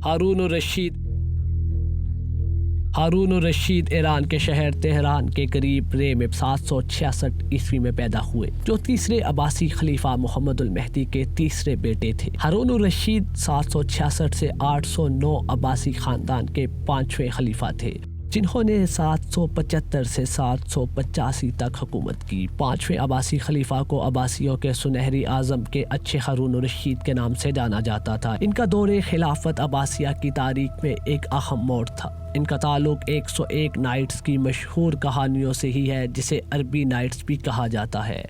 ہارون الرشید ایران کے شہر تہران کے قریب رے میں 766 عیسوی میں پیدا ہوئے، جو تیسرے عباسی خلیفہ محمد المہدی کے تیسرے بیٹے تھے۔ ہارون الرشید 766 سے 809 عباسی خاندان کے 5ویں خلیفہ تھے، جنہوں نے 775 سے 785 تک حکومت کی۔ 5ویں عباسی خلیفہ کو عباسیوں کے سنہری اعظم کے اچھے ہارون الرشید کے نام سے جانا جاتا تھا۔ ان کا دور خلافت عباسیہ کی تاریخ میں ایک اہم موڑ تھا۔ ان کا تعلق 101 نائٹس کی مشہور کہانیوں سے ہی ہے، جسے عربی نائٹس بھی کہا جاتا ہے۔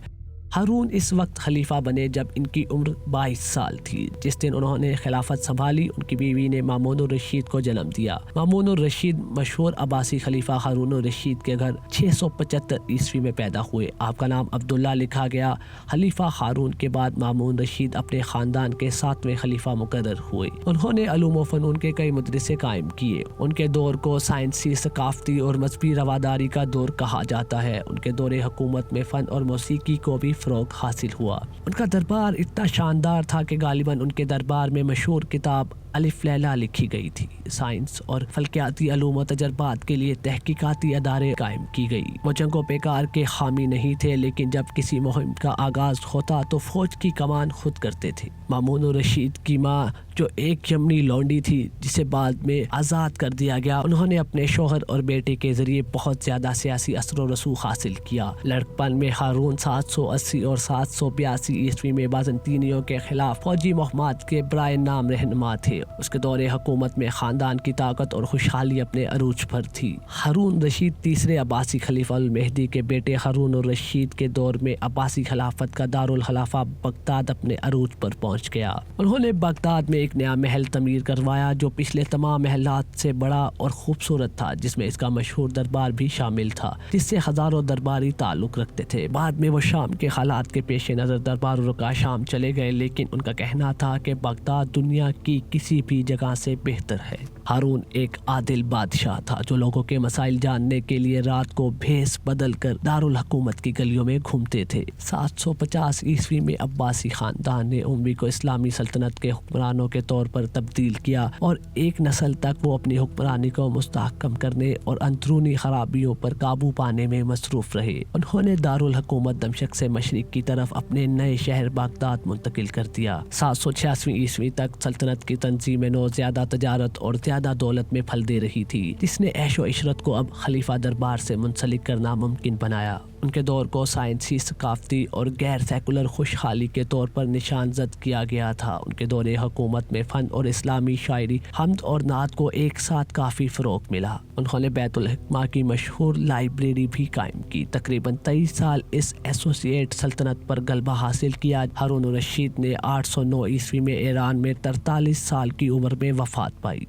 ہارون اس وقت خلیفہ بنے جب ان کی عمر 22 سال تھی۔ جس دن انہوں نے خلافت سنبھالی، ان کی بیوی نے مامون الرشید کو جنم دیا۔ مامون الرشید مشہور عباسی خلیفہ ہارون الرشید کے گھر 675 عیسوی میں پیدا ہوئے۔ آپ کا نام عبداللہ لکھا گیا۔ خلیفہ ہارون کے بعد مامون رشید اپنے خاندان کے 7ویں خلیفہ مقرر ہوئے۔ انہوں نے علوم و فنون کے کئی مدرسے قائم کیے۔ ان کے دور کو سائنسی، ثقافتی اور مذہبی رواداری کا دور کہا جاتا ہے۔ ان کے دور حکومت میں فن اور موسیقی کو بھی فروغ حاصل ہوا۔ ان کا دربار اتنا شاندار تھا کہ غالباً ان کے دربار میں مشہور کتاب الف لیلہ لکھی گئی تھی۔ سائنس اور فلکیاتی علوم و تجربات کے لیے تحقیقاتی ادارے قائم کی گئی۔ وہ جنگ و پیکار کے حامی نہیں تھے، لیکن جب کسی مہم کا آغاز ہوتا تو فوج کی کمان خود کرتے تھے۔ مامون الرشید کی ماں، جو ایک یمنی لونڈی تھی جسے بعد میں آزاد کر دیا گیا، انہوں نے اپنے شوہر اور بیٹے کے ذریعے بہت زیادہ سیاسی اثر و رسوخ حاصل کیا۔ لڑکپن میں ہارون 780 اور 782 عیسوی میں بازنطینیوں کے خلاف فوجی مہمات کے برائے نام رہنما تھے۔ اس کے دور حکومت میں خاندان کی طاقت اور خوشحالی اپنے عروج پر تھی۔ ہارون رشید تیسرے عباسی خلیفہ المہدی کے بیٹے ہارون الرشید کے دور میں عباسی خلافت کا دارالخلافہ بغداد اپنے عروج پر پہنچ گیا۔ انہوں نے بغداد میں ایک نیا محل تعمیر کروایا جو پچھلے تمام محلات سے بڑا اور خوبصورت تھا، جس میں اس کا مشہور دربار بھی شامل تھا، جس سے ہزاروں درباری تعلق رکھتے تھے۔ بعد میں وہ شام کے حالات کے پیش نظر درباروں رکا شام چلے گئے، لیکن ان کا کہنا تھا کہ بغداد دنیا کی کسی بھی جگہ سے بہتر ہے۔ ہارون ایک عادل بادشاہ تھا جو لوگوں کے مسائل جاننے کے لیے رات کو بھیس بدل کر دارالحکومت کی گلیوں میں گھومتے تھے۔ 750 عیسوی میں عباسی خاندان نے اموی کو اسلامی سلطنت کے حکمرانوں کے طور پر تبدیل کیا، اور ایک نسل تک وہ اپنی حکمرانی کو مستحکم کرنے اور اندرونی خرابیوں پر قابو پانے میں مصروف رہے۔ انہوں نے دارالحکومت دمشق سے مشرق کی طرف اپنے نئے شہر بغداد منتقل کر دیا۔ 786 عیسوی تک سلطنت کی تنظیم نو زیادہ تجارت اور زیادہ دولت میں پھل دے رہی تھی، جس نے عیش و عشرت کو اب خلیفہ دربار سے منسلک کرنا ممکن بنایا۔ ان کے دور کو سائنسی، ثقافتی اور غیر سیکولر خوشحالی کے طور پر نشان زد کیا گیا تھا۔ ان کے دور حکومت میں فن اور اسلامی شاعری، حمد اور نعت کو ایک ساتھ کافی فروغ ملا۔ انہوں نے بیت الحکمہ کی مشہور لائبریری بھی قائم کی۔ تقریباً 23 سال اس ایسوسییٹ سلطنت پر غلبہ حاصل کیا۔ ہارون الرشید نے 809 عیسوی میں ایران میں 43 سال کی عمر میں وفات پائی۔